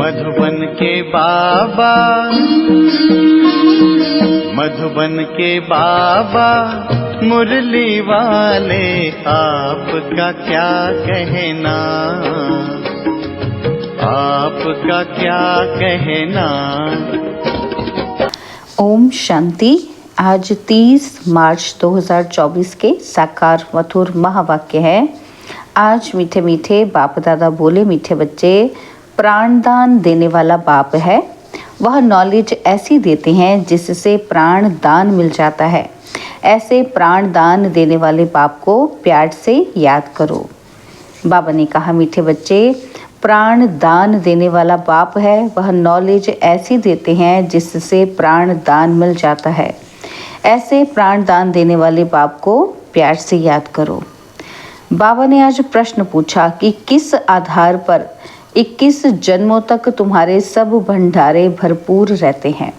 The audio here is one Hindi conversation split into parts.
मधुबन के बाबा, मधुबन के बाबा मुरली वाले, आपका क्या कहना, आपका क्या कहना। ओम शांति। आज 30 मार्च 2024 के साकार मधुर महावाक्य है। आज मीठे मीठे बाप दादा बोले, मीठे बच्चे, प्राणदान देने वाला बाप है। वह नॉलेज ऐसी देते हैं जिससे प्राण दान मिल जाता है। ऐसे प्राण दान देने वाले बाप को प्यार से याद करो। बाबा ने कहा, मीठे बच्चे, प्राण दान देने वाला बाप है। वह नॉलेज ऐसी देते हैं जिससे प्राण दान मिल जाता है। ऐसे प्राण दान देने वाले बाप को प्यार से याद करो। बाबा ने आज प्रश्न पूछा कि किस आधार पर 21 जन्मों तक तुम्हारे सब भंडारे भरपूर रहते हैं।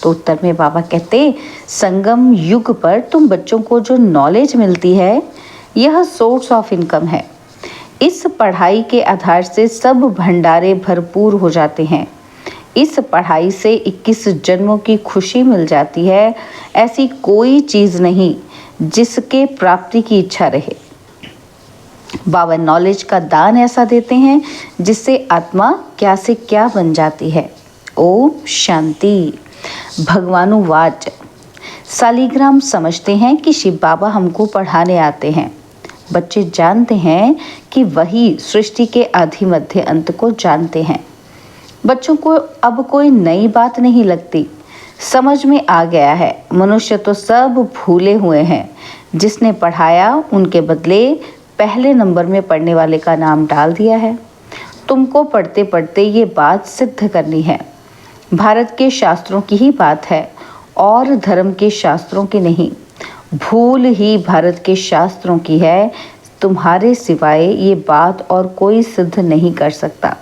तो उत्तर में बाबा कहते, संगम युग पर तुम बच्चों को जो नॉलेज मिलती है, यह सोर्स ऑफ इनकम है। इस पढ़ाई के आधार से सब भंडारे भरपूर हो जाते हैं। इस पढ़ाई से 21 जन्मों की खुशी मिल जाती है। ऐसी कोई चीज़ नहीं जिसके प्राप्ति की इच्छा रहे। बाबा नॉलेज का दान ऐसा देते हैं जिससे आत्मा क्या से क्या बन जाती है। ओम शांति। भगवानुवाच। सालिग्राम समझते हैं कि शिव बाबा हमको पढ़ाने आते हैं। बच्चे जानते हैं कि वही सृष्टि के आदि मध्य अंत को जानते हैं। बच्चों को अब कोई नई बात नहीं लगती, समझ में आ गया है। मनुष्य तो सब भूले हुए हैं। जिसने पढ़ाया उनके बदले पहले नंबर में पढ़ने वाले का नाम डाल दिया है। तुमको पढ़ते पढ़ते ये बात सिद्ध करनी है। भारत के शास्त्रों की ही बात है और धर्म के शास्त्रों की नहीं। भूल ही भारत के शास्त्रों की है। तुम्हारे सिवाय ये बात और कोई सिद्ध नहीं कर सकता।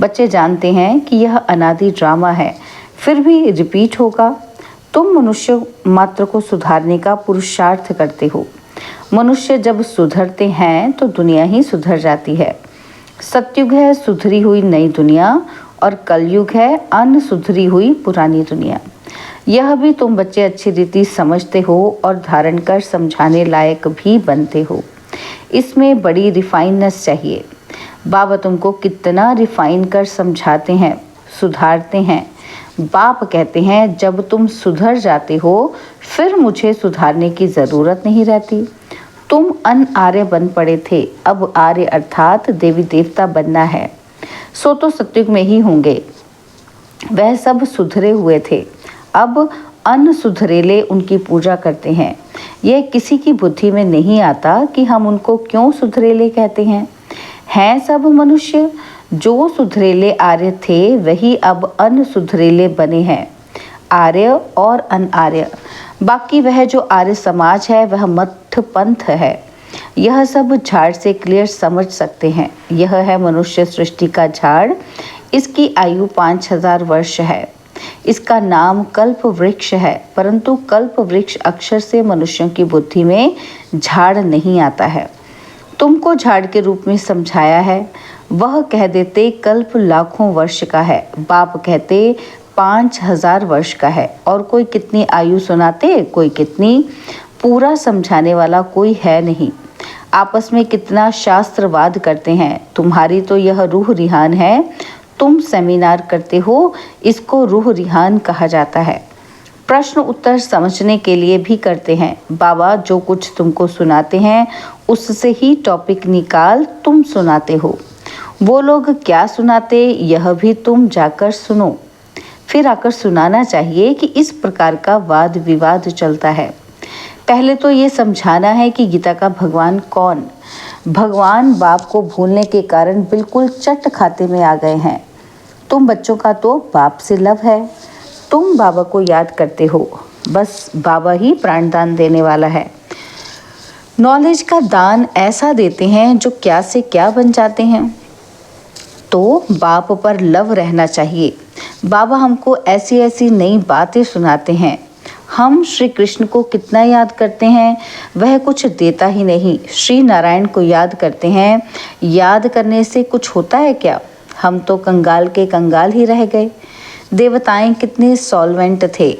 बच्चे जानते हैं कि यह अनादि ड्रामा है, फिर भी रिपीट होगा। तुम मनुष्य मात्र को सुधारने का पुरुषार्थ करते हो। मनुष्य जब सुधरते हैं तो दुनिया ही सुधर जाती है। सतयुग है सुधरी हुई नई दुनिया और कलयुग है अनसुधरी हुई पुरानी दुनिया। यह भी तुम बच्चे अच्छी रीति समझते हो और धारण कर समझाने लायक भी बनते हो। इसमें बड़ी रिफाइननेस चाहिए। बाबा तुमको कितना रिफाइन कर समझाते हैं, सुधारते हैं। बाप कहते हैं, जब तुम सुधर जाते हो फिर मुझे सुधारने की ज़रूरत नहीं रहती। तुम अन आर्य बन पड़े थे, अब आर्य अर्थात देवी देवता बनना है। सो तो सतयुग में ही होंगे। वह सब सुधरे हुए थे, अब अनसुधरेले उनकी पूजा करते हैं। यह किसी की बुद्धि में नहीं आता कि हम उनको क्यों सुधरेले कहते हैं सब मनुष्य। जो सुधरेले आर्य थे वही अब अनसुधरेले बने हैं। आर्य और अनआर्य। बाकी वह जो आर्य समाज है वह मठ पंथ है। यह सब झाड़ से क्लियर समझ सकते हैं। यह है मनुष्य सृष्टि का झाड़। इसकी आयु 5000 वर्ष है। इसका नाम कल्प वृक्ष है, परंतु कल्प वृक्ष अक्षर से मनुष्यों की बुद्धि में झाड़ नहीं आता है। तुमको झाड़ के रूप में समझाया है। वह कह देते कल्प लाखों वर्ष का है, बाप कहते 5000 वर्ष का है। और कोई कितनी आयु सुनाते, कोई कितनी। पूरा समझाने वाला कोई है नहीं। आपस में कितना शास्त्रवाद करते हैं। तुम्हारी तो यह रूह रिहान है। तुम सेमिनार करते हो, इसको रूह रिहान कहा जाता है। प्रश्न उत्तर समझने के लिए भी करते हैं। बाबा जो कुछ तुमको सुनाते हैं उससे ही टॉपिक निकाल तुम सुनाते हो। वो लोग क्या सुनाते यह भी तुम जाकर सुनो। फिर आकर सुनाना चाहिए कि इस प्रकार का वाद विवाद चलता है। पहले तो ये समझाना है कि गीता का भगवान कौन। भगवान बाप को भूलने के कारण बिल्कुल चट खाते में आ गए हैं। तुम बच्चों का तो बाप से लव है। तुम बाबा को याद करते हो। बस बाबा ही प्राणदान देने वाला है। नॉलेज का दान ऐसा देते हैं जो क्या से क्या बन जाते हैं। तो बाप पर लव रहना चाहिए। बाबा हमको ऐसी ऐसी नई बातें सुनाते हैं। हम श्री कृष्ण को कितना याद करते हैं, वह कुछ देता ही नहीं। श्री नारायण को याद करते हैं। याद करने से कुछ होता है क्या? हम तो कंगाल के कंगाल ही रह गए। देवताएं कितने सॉल्वेंट थे,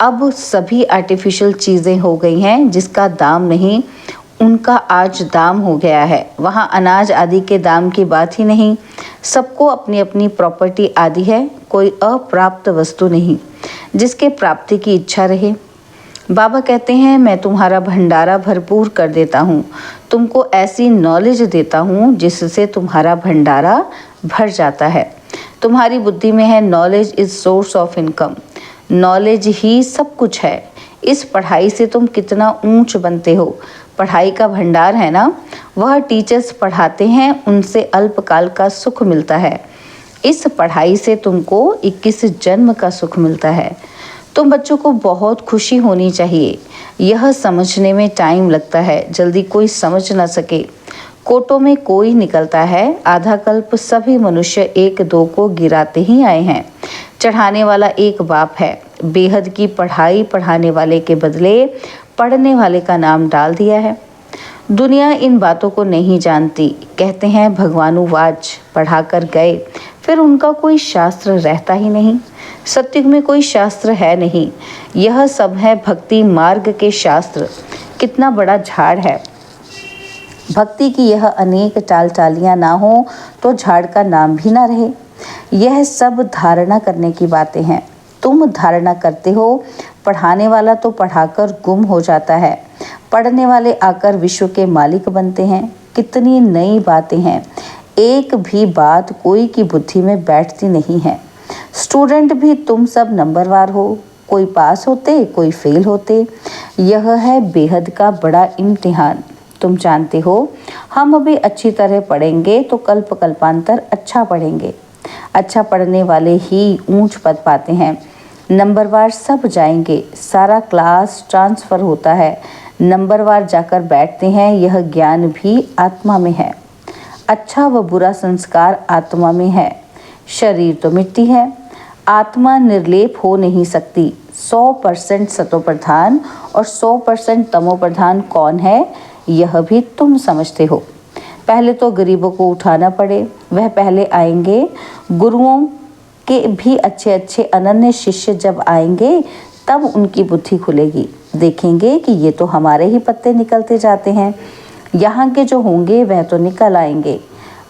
अब सभी आर्टिफिशियल चीज़ें हो गई हैं जिसका दाम नहीं, उनका आज दाम हो गया है। वहाँ अनाज आदि के दाम की बात ही नहीं, सबको अपनी अपनी प्रॉपर्टी आदि है, कोई अप्राप्त वस्तु नहीं जिसके प्राप्ति की इच्छा रहे। बाबा कहते हैं, मैं तुम्हारा भंडारा भरपूर कर देता हूँ, तुमको ऐसी नॉलेज देता हूँ जिससे तुम्हारा भंडारा भर जाता है। तुम्हारी बुद्धि में है knowledge is source of income, knowledge ही सब कुछ है। इस पढ़ाई से तुम कितना ऊंच बनते हो, पढ़ाई का भंडार है ना, वह टीचर्स पढ़ाते हैं, उनसे अल्पकाल का सुख मिलता है। इस पढ़ाई से तुमको 21 जन्म का सुख मिलता है। तुम बच्चों को बहुत खुशी होनी चाहिए। यह समझने में टाइम लगता है, जल्दी कोई समझ ना सके। कोटों में कोई निकलता है, आधा कल्प सभी मनुष्य एक दो को गिराते ही आए हैं। चढ़ाने वाला एक बाप है, बेहद की पढ़ाई पढ़ाने वाले के बदले पढ़ने वाले का नाम डाल दिया है। दुनिया इन बातों को नहीं जानती, कहते हैं भगवानुवाच, पढ़ा कर गए, फिर उनका कोई शास्त्र रहता ही नहीं। सत्युग में कोई शास्त्र है नहीं, यह सब है भक्ति मार्ग के शास्त्र। कितना बड़ा झाड़ है, भक्ति की यह अनेक टाल टालियाँ ना हो तो झाड़ का नाम भी ना रहे। यह सब धारणा करने की बातें हैं। तुम धारणा करते हो, पढ़ाने वाला तो पढ़ाकर गुम हो जाता है, पढ़ने वाले आकर विश्व के मालिक बनते हैं। कितनी नई बातें हैं, एक भी बात कोई की बुद्धि में बैठती नहीं है। स्टूडेंट भी तुम सब नंबरवार हो, कोई पास होते कोई फेल होते। यह है बेहद का बड़ा इम्तिहान। तुम जानते हो, हम अभी अच्छी तरह पढ़ेंगे तो कल्प कल्पांतर अच्छा पढ़ेंगे। अच्छा पढ़ने वाले ही ऊंच पद पाते हैं। नंबरवार सब जाएंगे, सारा क्लास ट्रांसफ़र होता है, नंबरवार जाकर बैठते हैं। यह ज्ञान भी आत्मा में है। अच्छा व बुरा संस्कार आत्मा में है, शरीर तो मिट्टी है। आत्मा निर्लेप हो नहीं सकती। 100% सतोप्रधान और 100% तमोप्रधान कौन है, यह भी तुम समझते हो। पहले तो गरीबों को उठाना पड़े, वह पहले आएंगे। गुरुओं के भी अच्छे अच्छे अनन्य शिष्य जब आएंगे तब उनकी बुद्धि खुलेगी। देखेंगे कि ये तो हमारे ही पत्ते निकलते जाते हैं, यहाँ के जो होंगे वह तो निकल आएंगे।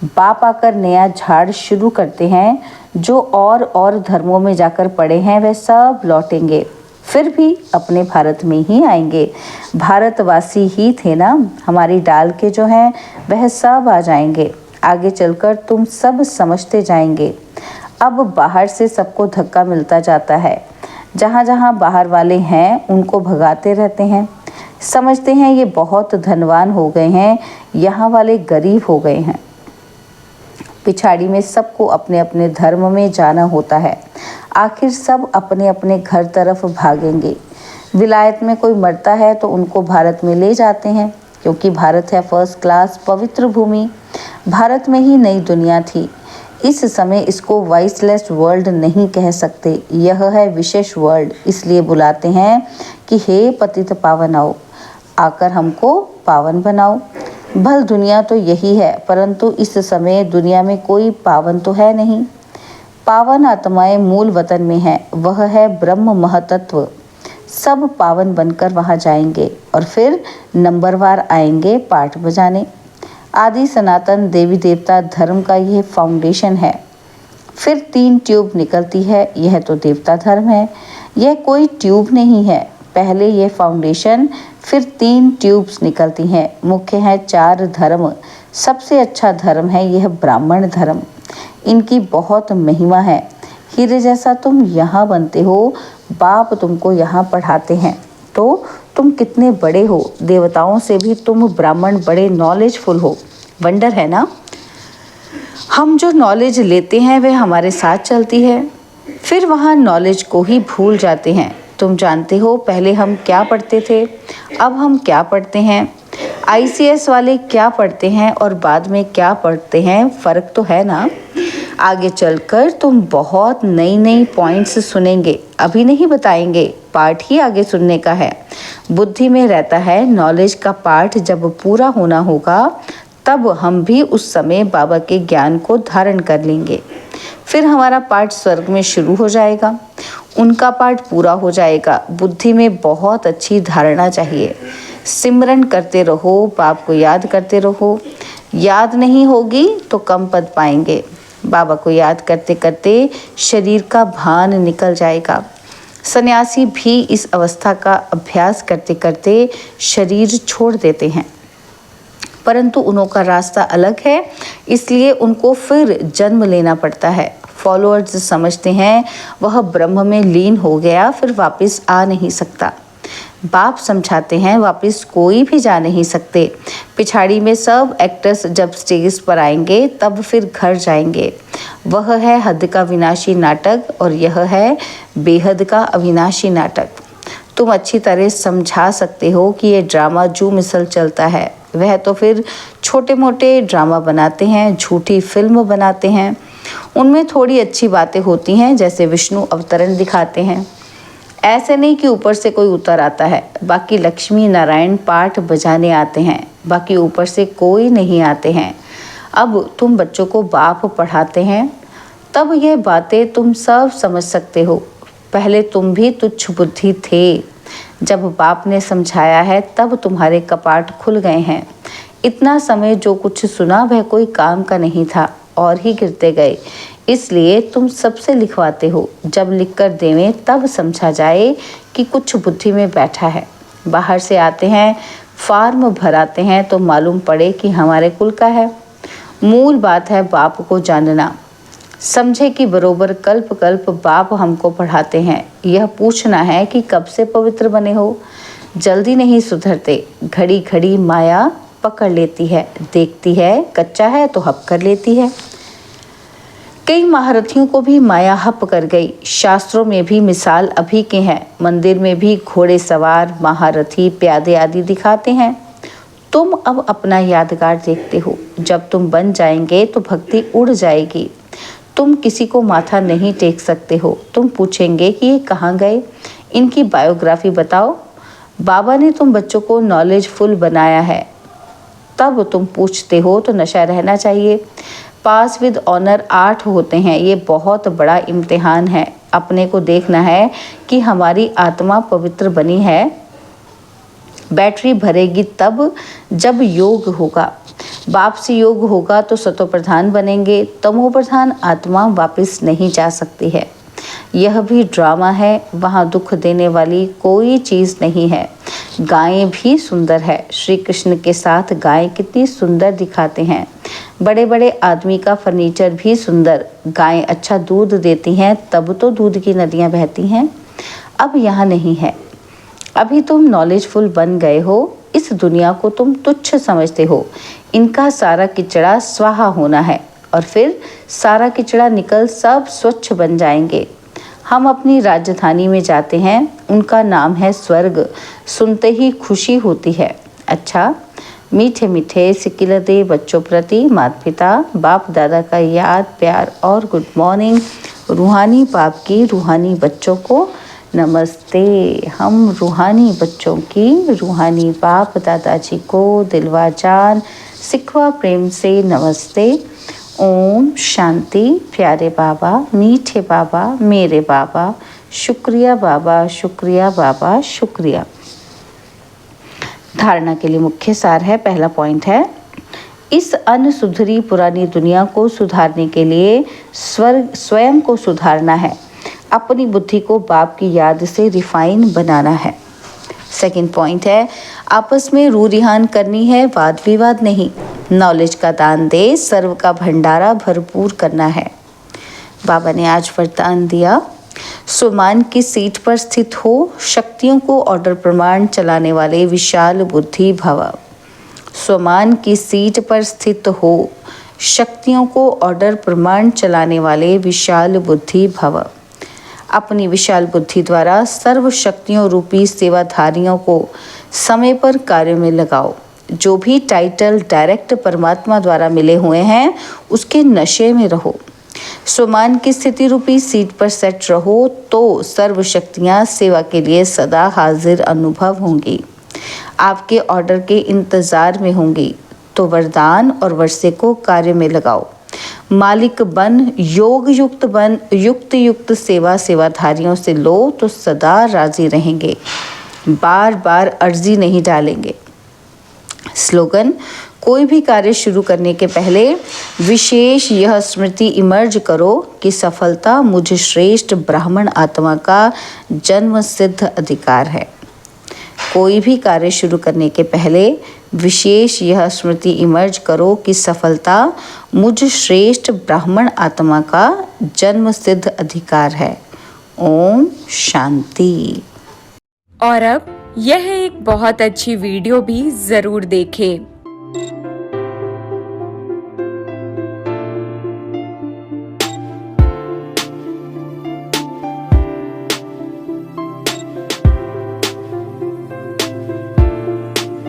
बाप आकर नया झाड़ शुरू करते हैं। जो और धर्मों में जाकर पड़े हैं वह सब लौटेंगे, फिर भी अपने भारत में ही आएंगे। भारतवासी ही थे ना, हमारी डाल के जो हैं वह सब आ जाएंगे। आगे चलकर तुम सब समझते जाएंगे। अब बाहर से सबको धक्का मिलता जाता है, जहाँ जहाँ बाहर वाले हैं उनको भगाते रहते हैं। समझते हैं ये बहुत धनवान हो गए हैं, यहाँ वाले गरीब हो गए हैं। पिछाड़ी में सबको अपने अपने धर्म में जाना होता है। आखिर सब अपने अपने घर तरफ भागेंगे। विलायत में कोई मरता है तो उनको भारत में ले जाते हैं, क्योंकि भारत है फर्स्ट क्लास पवित्र भूमि। भारत में ही नई दुनिया थी। इस समय इसको वाइसलेस वर्ल्ड नहीं कह सकते, यह है विशेष वर्ल्ड। इसलिए बुलाते हैं कि हे पतित पावन आओ, आकर हमको पावन बनाओ। भल दुनिया तो यही है, परंतु इस समय दुनिया में कोई पावन तो है नहीं। पावन आत्माएं मूल वतन में है, वह है ब्रह्म महतत्व। सब पावन बनकर वहाँ जाएंगे और फिर नंबरवार आएंगे पाठ बजाने। आदि सनातन देवी देवता धर्म का यह फाउंडेशन है। फिर 3 ट्यूब निकलती है, यह तो देवता धर्म है। यह कोई ट्यूब नहीं है, पहले यह फाउंडेशन, फिर 3 ट्यूब्स निकलती हैं। मुख्य है 4 धर्म। सबसे अच्छा धर्म है यह ब्राह्मण धर्म। इनकी बहुत महिमा है। हीरे जैसा तुम यहाँ बनते हो, बाप तुमको यहाँ पढ़ाते हैं, तो तुम कितने बड़े हो। देवताओं से भी तुम ब्राह्मण बड़े नॉलेजफुल हो। वंडर है ना। हम जो नॉलेज लेते हैं वह हमारे साथ चलती है, फिर वहाँ नॉलेज को ही भूल जाते हैं। तुम जानते हो पहले हम क्या पढ़ते थे, अब हम क्या पढ़ते हैं। ICS वाले क्या पढ़ते हैं और बाद में क्या पढ़ते हैं, फ़र्क तो है ना। आगे चलकर तुम बहुत नई नई पॉइंट्स सुनेंगे, अभी नहीं बताएंगे, पाठ ही आगे सुनने का है। बुद्धि में रहता है नॉलेज का पाठ जब पूरा होना होगा तब हम भी उस समय बाबा के ज्ञान को धारण कर लेंगे। फिर हमारा पाठ स्वर्ग में शुरू हो जाएगा, उनका पाठ पूरा हो जाएगा। बुद्धि में बहुत अच्छी धारणा चाहिए। सिमरन करते रहो, बाप को याद करते रहो। याद नहीं होगी तो कम पद पाएंगे। बाबा को याद करते करते शरीर का भान निकल जाएगा। सन्यासी भी इस अवस्था का अभ्यास करते करते शरीर छोड़ देते हैं, परंतु उन्हों का रास्ता अलग है, इसलिए उनको फिर जन्म लेना पड़ता है। फॉलोअर्स समझते हैं वह ब्रह्म में लीन हो गया, फिर वापस आ नहीं सकता। बाप समझाते हैं वापस कोई भी जा नहीं सकते। पिछाड़ी में सब एक्टर्स जब स्टेज पर आएंगे तब फिर घर जाएंगे। वह है हद का विनाशी नाटक और यह है बेहद का अविनाशी नाटक। तुम अच्छी तरह समझा सकते हो कि ये ड्रामा जो मिसल चलता है, वह तो फिर छोटे मोटे ड्रामा बनाते हैं, झूठी फिल्म बनाते हैं। उनमें थोड़ी अच्छी बातें होती हैं, जैसे विष्णु अवतरण दिखाते हैं। ऐसे नहीं कि ऊपर से कोई उतर आता है। बाकी लक्ष्मी नारायण पाठ बजाने आते हैं, बाकी ऊपर से कोई नहीं आते हैं। अब तुम बच्चों को बाप पढ़ाते हैं, तब यह बातें तुम सब समझ सकते हो। पहले तुम भी तुच्छ बुद्धि थे। जब बाप ने समझाया है तब तुम्हारे कपाट खुल गए हैं। इतना समय जो कुछ सुना वह कोई काम का नहीं था और ही गिरते गए, इसलिए तुम सबसे लिखवाते हो। जब लिखकर देवें तब समझा जाए कि कुछ बुद्धि में बैठा है। बाहर से आते हैं, फॉर्म भराते हैं तो मालूम पड़े कि हमारे कुल का है। मूल बात है बाप को जानना। समझे कि बरोबर कल्प कल्प बाप हमको पढ़ाते हैं। यह पूछना है कि कब से पवित्र बने हो। जल्दी नहीं सुधरते। घड़ी घड़ी माया पकड़ लेती है, देखती है कच्चा है तो हप कर लेती है। कई महारथियों को भी माया हप कर गई। शास्त्रों में भी मिसाल अभी के हैं। मंदिर में भी घोड़े सवार, महारथी, प्यादे आदि दिखाते हैं। तुम अब अपना यादगार देखते हो। जब तुम बन जाएंगे तो भक्ति उड़ जाएगी। तुम किसी को माथा नहीं टेक सकते हो। तुम पूछेंगे कि ये कहाँ गए, इनकी बायोग्राफी बताओ। बाबा ने तुम बच्चों को नॉलेजफुल बनाया है, तब तुम पूछते हो तो नशा रहना चाहिए। पास विद ऑनर 8 होते हैं। ये बहुत बड़ा इम्तिहान है। अपने को देखना है कि हमारी आत्मा पवित्र बनी है। बैटरी भरेगी तब जब योग होगा। बाप से योग होगा तो सतो प्रधान बनेंगे। तमो प्रधान आत्मा वापस नहीं जा सकती है। यह भी ड्रामा है। वहाँ दुख देने वाली कोई चीज़ नहीं है। गायें भी सुंदर है। श्री कृष्ण के साथ गायें कितनी सुंदर दिखाते हैं। बड़े बड़े आदमी का फर्नीचर भी सुंदर। गायें अच्छा दूध देती हैं, तब तो दूध की नदियाँ बहती हैं। अब यहाँ नहीं है। अभी तुम नॉलेजफुल बन गए हो। इस दुनिया को तुम तुच्छ समझते हो। इनका सारा किचड़ा स्वाहा होना है और फिर सारा किचड़ा निकल सब स्वच्छ बन जाएंगे। हम अपनी राजधानी में जाते हैं, उनका नाम है स्वर्ग। सुनते ही खुशी होती है। अच्छा, मीठे मीठे सिकिलते बच्चों प्रति माता पिता बाप दादा का याद प्यार और गुड मॉर्निंग। रूहानी बाप की रूहानी बच्चों को नमस्ते। हम रूहानी बच्चों की रूहानी बाप दादाजी को दिलवा जान सिखवा प्रेम से नमस्ते। ओम शांति। प्यारे बाबा, मीठे बाबा, मेरे बाबा, शुक्रिया बाबा, शुक्रिया बाबा, शुक्रिया। धारणा के लिए मुख्य सार है। पहला पॉइंट है, इस अनसुधरी पुरानी दुनिया को सुधारने के लिए स्वयं को सुधारना है। अपनी बुद्धि को बाप की याद से रिफाइन बनाना है। सेकंड पॉइंट है, आपस में रू रिहान करनी है, वाद विवाद नहीं। नॉलेज का दान दे, सर्व का भंडारा भरपूर करना है। बाबा ने आज वरदान दिया, स्वमान की सीट पर स्थित हो, शक्तियों को ऑर्डर प्रमाण चलाने वाले विशाल बुद्धि भव। स्वमान की सीट पर स्थित हो, शक्तियों को ऑर्डर प्रमाण चलाने वाले विशाल बुद्धि भव। अपनी विशाल बुद्धि द्वारा सर्व शक्तियों रूपी सेवाधारियों को समय पर कार्य में लगाओ। जो भी टाइटल डायरेक्ट परमात्मा द्वारा मिले हुए हैं, उसके नशे में रहो। स्वमान की स्थिति रूपी सीट पर सेट रहो तो सर्व शक्तियाँ सेवा के लिए सदा हाजिर अनुभव होंगी। आपके ऑर्डर के इंतज़ार में होंगी। तो वरदान और वर्षे को कार्य में लगाओ। मालिक बन, योग युक्त युक्त सेवा सेवाधारियों से लो तो सदा राजी रहेंगे, बार बार अर्जी नहीं डालेंगे। स्लोगन: कोई भी कार्य शुरू करने के पहले विशेष यह स्मृति इमर्ज करो कि सफलता मुझ श्रेष्ठ ब्राह्मण आत्मा का जन्म सिद्ध अधिकार है। कोई भी कार्य शुरू करने के पहले विशेष यह स्मृति इमर्ज करो कि सफलता मुझ श्रेष्ठ ब्राह्मण आत्मा का जन्म सिद्ध अधिकार है। ओम शांति। और अब यह एक बहुत अच्छी वीडियो भी जरूर देखें।